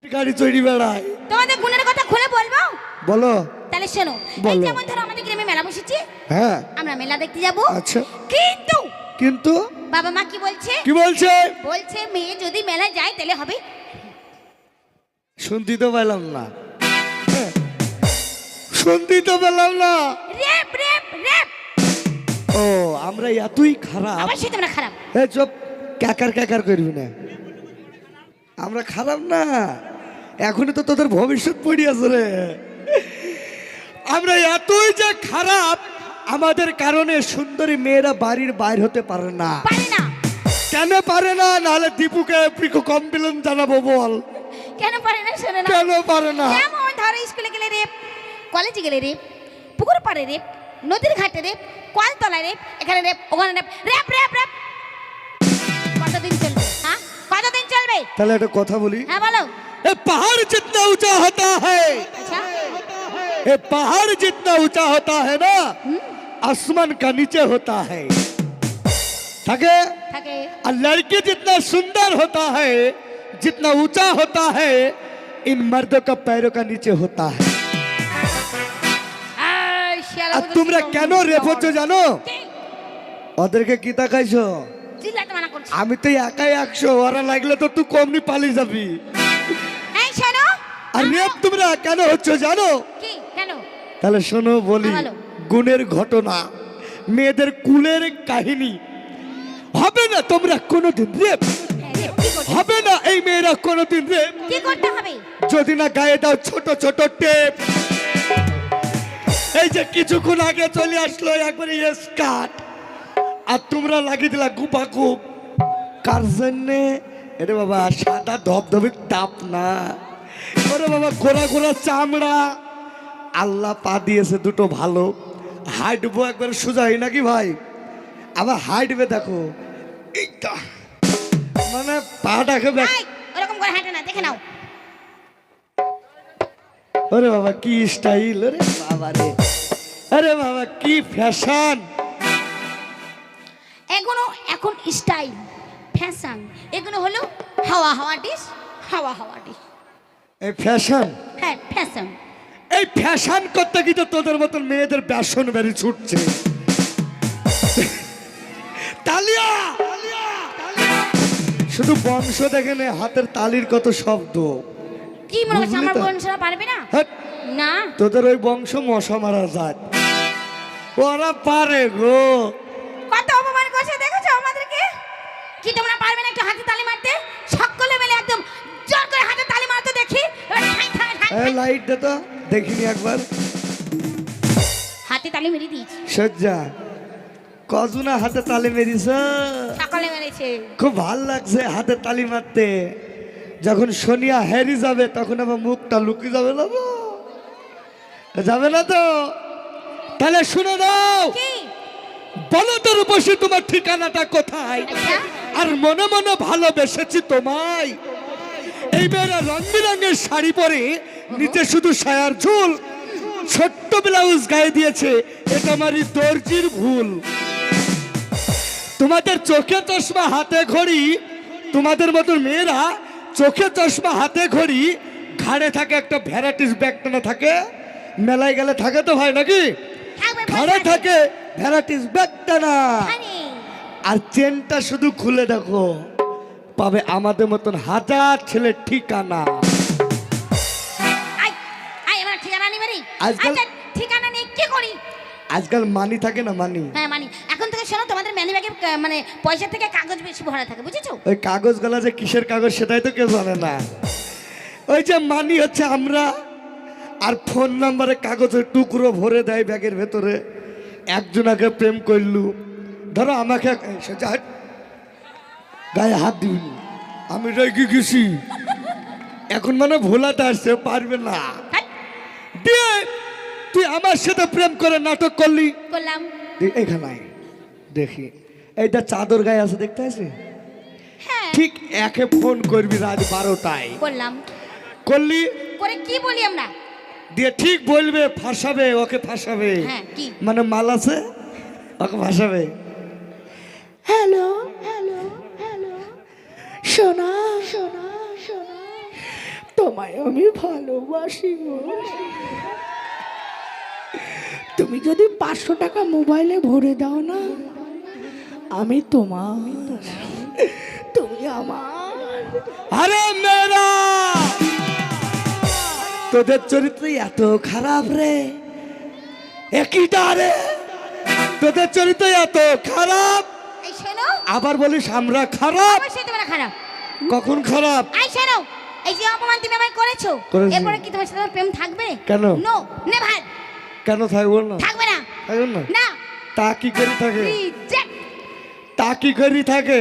গাড়ি চড়ি বেড়ায়। তোমাদের গুণের কথা খুলে বলবো? বলো। তাহলে শোনো, এই যেমন ধরো আমাদের গ্রামে মেলা বসেছে, হ্যাঁ আমরা মেলা দেখতে যাব। আচ্ছা, কিন্তু কিন্তু বাবা মা কি বলছে? কি বলছে? বলছে মেয়ে যদি মেলায় যায় তাহলে হবে। শুনতে তো পেলাম না, শুনতে তো পেলাম না। Rape rape rape. ও আমরা এতই খারাপ? আবার সে তোমরা খারাপ। এ চুপ, ক্যাকার ক্যাকার করবি না। আমরা খারাপ না, এখনই তো তোদের ভবিষ্যৎ পড়ে আছে রে। আমরা এতই যে খারাপ, আমাদের কারণে সুন্দরী মেয়েরা বাড়ির বাইর হতে পারে না। পারে না কেন পারে না? নাহলে দীপুকে কমপ্লেন জানাবো। বল কেন পারে না? শোনো না, কেন পারে না? যেমন ধরো স্কুলে গেলে রেপ, কলেজে গেলে রেপ, পুকুর পাড়ে রেপ, নদীর ঘাটে রেপ, কলতলায় রেপ, এখানে রেপ, ওখানে রেপ, রেপ রেপ রেপ। কতদিন চলবে? হ্যাঁ কতদিন চলবে? তাহলে একটা কথা বলি। হ্যাঁ বলো। ए पहाड़ जितना ऊंचा होता है, আচ্ছা ये पहाड़ जितना ऊंचा होता है ना, आसमान का नीचे होता है। থাকে থাকে। और लड़की जितना सुंदर होता है, जितना ऊंचा होता है, इन मर्दों का पैरों का नीचे होता है। আর তোমরা কেন রেপ হচ্ছ জানো? ওদেরকে কি তাকাইছো? চিল্লাতে মানা করছি। আমি তো একাই 100, ওরা লাগলে তো তুই কমনি পালিয়ে যাবি। এই শোনো, আর রেপ তোমরা কেন হচ্ছ জানো? কি কেন? তাহলে শোনো বলি, বলো। গুণের ঘটনা, মেয়েদের কুলের কাহিনী। হবে না তোমরা কোনোদিন রেপ, হ্যাঁ, রেপ কি করতে হবে না এই মেয়েরা কোনোদিন রেপ, কি করতে হবে? যদি না গায়ে দাও ছোট ছোট টেপ। এই যে কিছুক্ষণ আগে চলে আসলো একবারে স্কার্ট, আর তোমরা লাগিয়ে দিলা গুপা গুপ। কার জন্যে? এটা বাবা সাদা ধবধবে তাপ না, ওরে বাবা গোড়া গোড়া চামড়া। আল্লাহ পা দিয়েছে দুটো ভালো, হাইটবো একবার সোজা হয় নাকি ভাই? আবার হাইটবে দেখো এইটা, মানে পাটাকে এই ওরকম করে হাঁটে না, দেখে নাও। ওরে বাবা কি স্টাইল, ওরে বাবা রে, আরে বাবা কি ফ্যাশন। এগুলো এখন স্টাইল ফ্যাশন, এগুলো হলো হাওয়া হাওয়া ডিশ, হাওয়া হাওয়া ডিশ। এই ফ্যাশন, হ্যাঁ ফ্যাশন। এই ফ্যাশন করতে গিয়ে তো তোদের মতন মেয়েদের বেসন বেরিয়ে ছুটছে। তালিয়া, শুধু বংশ দেখে নে, হাতের তালির কত শব্দ। কি মনে হচ্ছে বুঝলি আমার তো? বোনরা পারবে না? হ্যাঁ, না তোদের ওই বংশ মশা মারা যায়, ওরা পারে গো। কত অপমান করছে দেখেছো আমাদেরকে? কি তোমরা পারবে না একটু হাতে তালি মারতে? সকলে মিলে একদম জোর করে হাতে তালি মারতে দেখি। এবার ঠাই ঠাই ঠাই ঠাই। লাইট দে তো দেখিনি একবার। হাতে তালি মেরে দিয়েছি, সজ্জা কজনা হাতে তালি মেরিস, সকালে মেরেছে। খুব ভাল লাগছে হাতে তালি মারতে। যখন সোনিয়া হেরি যাবে তখন আবার মুখটা লুকিয়ে যাবে না গো? যাবে না তো? তাহলে শুনে দাও, কি? বলো তোর বসে তোমার ঠিকানাটা কোথায়? আচ্ছা আর মনে মনে ভালোবেসেছি তোমায়। এই মেয়েরা রং বেরঙের শাড়ি পরে, নিচে শুধু সায়ার ঝুল, ছোট্ট ব্লাউজ গায়ে দিয়েছে, এটা আমারই দর্জির ভুল। তোমাদের চোখে চশমা হাতে ঘড়ি, তোমাদের মতো মেয়েরা চোখে চশমা হাতে ঘড়ি, ঘাড়ে থাকে একটা ভ্যারাইটিস ব্যাগ টানা থাকে, মেলায় গেলে থাকে তো ভাই নাকি? থাকবে ঘাড়ে থাকে ভ্যারাইটিস ব্যাগ টানা, খানি। আর চেনটা শুধু খুলে দেখো, পাবে আমাদের মতন হাজার ছেলের ঠিকানা। আই আই আমার ঠিকানা নেই বাড়ি। আজকাল- আচ্ছা ঠিকানা নেই কি করি? আজকাল মানি থাকে না, মানি হ্যাঁ মানি। এখন থেকে শোনো, তোমাদের ম্যানি ব্যাগে মানে পয়সা থেকে কাগজ বেশি ভরা থাকে, বুঝেছো? ওই কাগজ গলা যে কিসের কাগজ সেটাই তো কেউ জানে না। ওই যে মানি হচ্ছে আমরা, আর ফোন নাম্বারে কাগজের টুকরো ভরে দেয় ব্যাগের ভেতরে। একজনাকে প্রেম করলু, ধরো আমাকে গায়ে হাত দিবি, আমি রেগে গেছি, এখন মানে ভোলাতে আসছে পারবে না। হ্যাঁ, দিয়ে তুই আমার সাথে প্রেম করে নাটক করলি, করলাম। এখানে দেখি এইটা চাদর গায়ে আছে দেখতে আছে, হ্যাঁ ঠিক একে ফোন করবি রাত 12টায়, করলাম। করলি, করে কি বলি আমরা? দিয়ে ঠিক বলবে, ফাঁসাবে, ওকে ফাঁসাবে। হ্যাঁ কি? মানে মাল আছে, ওকে ফাঁসাবে। হ্যালো হ্যালো হ্যালো, সোনা সোনা সোনা, তোমায় আমি ভালোবাসি গো। তুমি যদি 500 টাকা মোবাইলে ভরে দাও না, আমি তোমার, তুমি আমার। আরে মেরা, তোদের চরিত্র এত খারাপ রে, একইটা রে, তোদের চরিত্র এত খারাপ। এই শোনো, আবার বলিস আমরা খারাপ? অবশ্যই তোমরা খারাপ। কখন খারাপ? এই শোনো, এই যে অপমান তুমি আমায় করেছো, করেছি। এরপরে কি তোমার সাথে আমার প্রেম থাকবে? কেন? No, never. কেন থাকবো না? থাকবে না। থাকবো না? না, তা কি করি থাকে? রিজেক্ট। তা কি করি থাকে?